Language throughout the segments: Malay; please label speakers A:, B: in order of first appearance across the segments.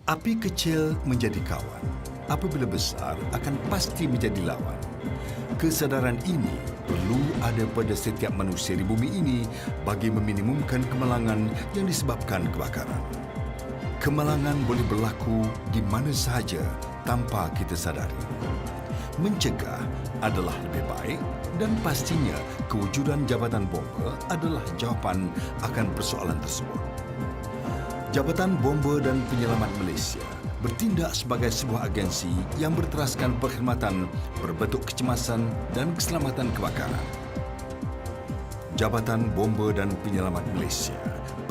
A: Api kecil menjadi kawan, apabila besar akan pasti menjadi lawan. Kesedaran ini perlu ada pada setiap manusia di bumi ini bagi meminimumkan kemalangan yang disebabkan kebakaran. Kemalangan boleh berlaku di mana sahaja tanpa kita sadari. Mencegah adalah lebih baik dan pastinya kewujudan Jabatan Bomba adalah jawapan akan persoalan tersebut. Jabatan Bomba dan Penyelamat Malaysia bertindak sebagai sebuah agensi yang berteraskan perkhidmatan berbentuk kecemasan dan keselamatan kebakaran. Jabatan Bomba dan Penyelamat Malaysia,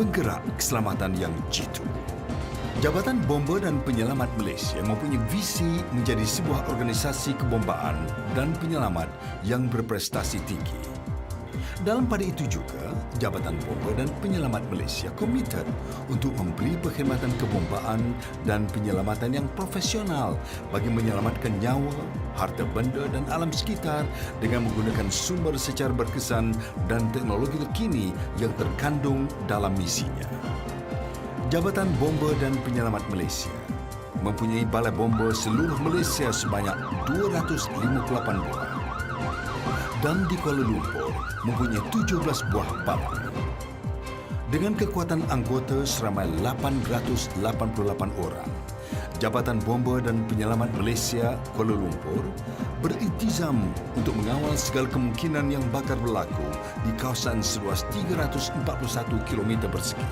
A: penggerak keselamatan yang jitu. Jabatan Bomba dan Penyelamat Malaysia mempunyai visi menjadi sebuah organisasi kebombaan dan penyelamat yang berprestasi tinggi. Dalam pada itu juga, Jabatan Bomba dan Penyelamat Malaysia komited untuk memberi perkhidmatan kebombaan dan penyelamatan yang profesional bagi menyelamatkan nyawa, harta benda dan alam sekitar dengan menggunakan sumber secara berkesan dan teknologi terkini yang terkandung dalam misinya. Jabatan Bomba dan Penyelamat Malaysia mempunyai balai bomba seluruh Malaysia sebanyak 258 buah dan di Kuala Lumpur mempunyai 17 buah balai. Dengan kekuatan anggota seramai 888 orang, Jabatan Bomba dan Penyelamat Malaysia Kuala Lumpur beriltizam untuk mengawal segala kemungkinan yang bakal berlaku di kawasan seluas 341 km persegi.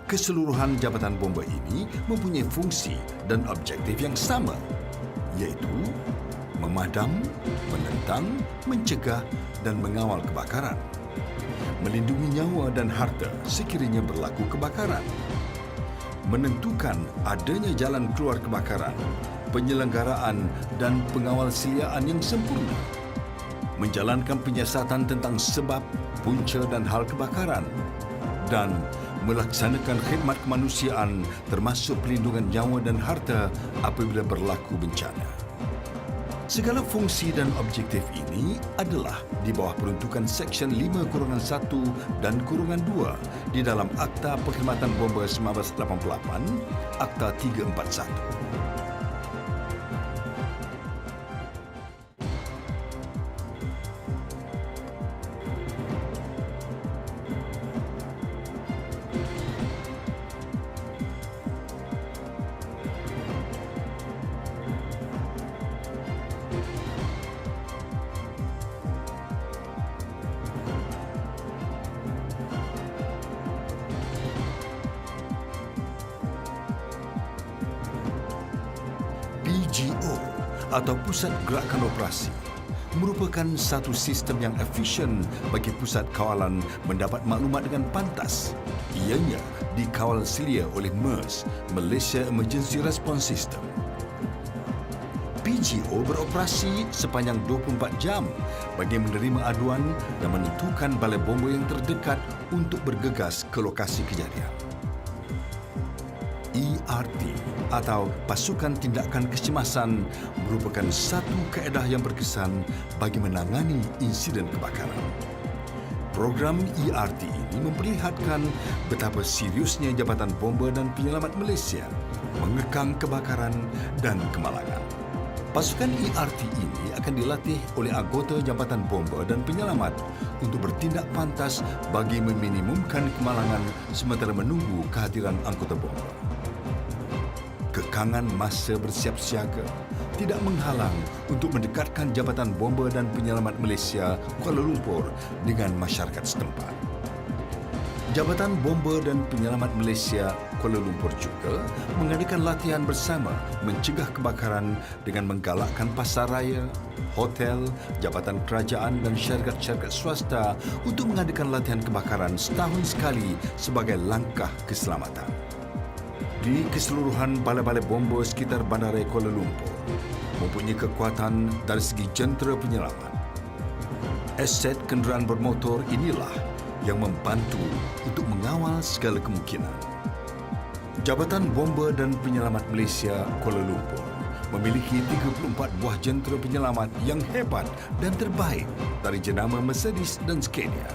A: Keseluruhan Jabatan Bomba ini mempunyai fungsi dan objektif yang sama, iaitu memadam, menentang, mencegah dan mengawal kebakaran, melindungi nyawa dan harta sekiranya berlaku kebakaran, menentukan adanya jalan keluar kebakaran, penyelenggaraan dan pengawal seliaan yang sempurna, menjalankan penyiasatan tentang sebab, punca dan hal kebakaran, dan melaksanakan khidmat kemanusiaan termasuk pelindungan nyawa dan harta apabila berlaku bencana. Segala fungsi dan objektif ini adalah di bawah peruntukan Seksyen 5-1 dan -2 di dalam Akta Perkhidmatan Bomba 1988, Akta 341. PGO atau Pusat Gerakan Operasi merupakan satu sistem yang efisien bagi pusat kawalan mendapat maklumat dengan pantas. Ianya dikawal selia oleh MERS, Malaysia Emergency Response System. PGO beroperasi sepanjang 24 jam bagi menerima aduan dan menentukan balai bomba yang terdekat untuk bergegas ke lokasi kejadian. ERT atau Pasukan Tindakan Kecemasan merupakan satu kaedah yang berkesan bagi menangani insiden kebakaran. Program ERT ini memperlihatkan betapa seriusnya Jabatan Bomba dan Penyelamat Malaysia mengekang kebakaran dan kemalangan. Pasukan ERT ini akan dilatih oleh anggota Jabatan Bomba dan Penyelamat untuk bertindak pantas bagi meminimumkan kemalangan sementara menunggu kehadiran anggota bomba. Kekangan masa bersiap siaga tidak menghalang untuk mendekatkan Jabatan Bomba dan Penyelamat Malaysia Kuala Lumpur dengan masyarakat setempat. Jabatan Bomba dan Penyelamat Malaysia Kuala Lumpur juga mengadakan latihan bersama mencegah kebakaran dengan menggalakkan pasaraya, hotel, jabatan kerajaan dan syarikat-syarikat swasta untuk mengadakan latihan kebakaran setahun sekali sebagai langkah keselamatan. Di keseluruhan balai-balai bomba sekitar Bandaraya Kuala Lumpur mempunyai kekuatan dari segi jentera penyelamat. Aset kenderaan bermotor inilah yang membantu untuk mengawal segala kemungkinan. Jabatan Bomba dan Penyelamat Malaysia Kuala Lumpur memiliki 34 buah jentera penyelamat yang hebat dan terbaik dari jenama Mercedes dan Scania.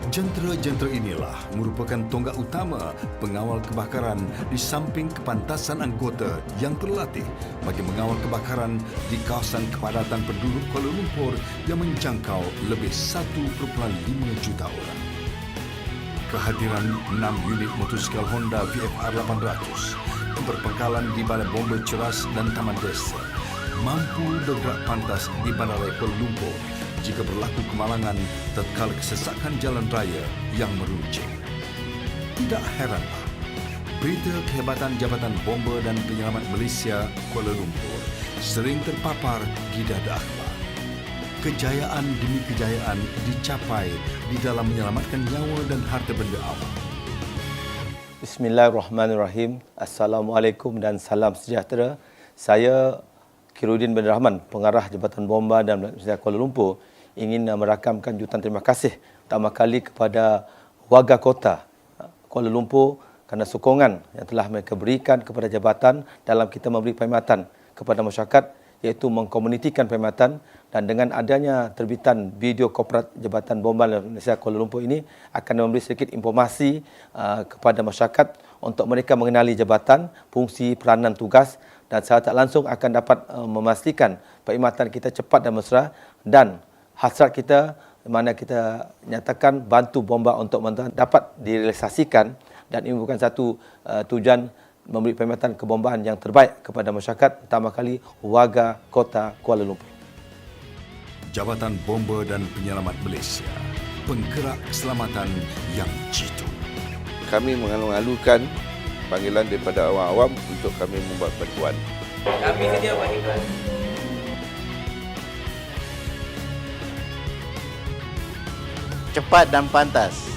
A: Jentera-jentera inilah merupakan tonggak utama pengawal kebakaran di samping kepantasan anggota yang terlatih bagi mengawal kebakaran di kawasan kepadatan penduduk Kuala Lumpur yang menjangkau lebih 1.5 juta orang. Kehadiran 6 unit motosikal Honda VFR 800 yang berpangkalan di Balai Bomba Ceras dan Taman Desa mampu bergerak pantas di Bandaraya Kuala Lumpur jika berlaku kemalangan tatkala kesesakan jalan raya yang meruncing. Tidak heranlah, berita kehebatan Jabatan Bomba dan Penyelamat Malaysia Kuala Lumpur sering terpapar di dada akhbar. Kejayaan demi kejayaan dicapai di dalam menyelamatkan nyawa dan harta benda awam.
B: Bismillahirrahmanirrahim. Assalamualaikum dan salam sejahtera. Saya Khairuddin bin Rahman, Pengarah Jabatan Bomba dan Malaysia Kuala Lumpur, ingin merakamkan jutaan terima kasih pertama kali kepada warga kota Kuala Lumpur kerana sokongan yang telah mereka berikan kepada jabatan dalam kita memberi perkhidmatan kepada masyarakat, iaitu mengkomunitikan perkhidmatan. Dan dengan adanya terbitan video korporat Jabatan Bomba Malaysia Kuala Lumpur ini akan memberi sedikit informasi kepada masyarakat untuk mereka mengenali jabatan, fungsi, peranan, tugas, dan secara tak langsung akan dapat memastikan perkhidmatan kita cepat dan mesra, dan hasrat kita mana kita nyatakan bantu bomba untuk dapat direalisasikan, dan ini bukan satu tujuan memberi perkhidmatan kebombaan yang terbaik kepada masyarakat, pertama kali warga kota Kuala Lumpur.
A: Jabatan Bomba dan Penyelamat Malaysia, penggerak keselamatan yang jitu.
C: Kami mengalu-alukan panggilan daripada awam-awam untuk kami membuat bantuan.
D: Kami sedia bantuan.
E: Cepat dan pantas.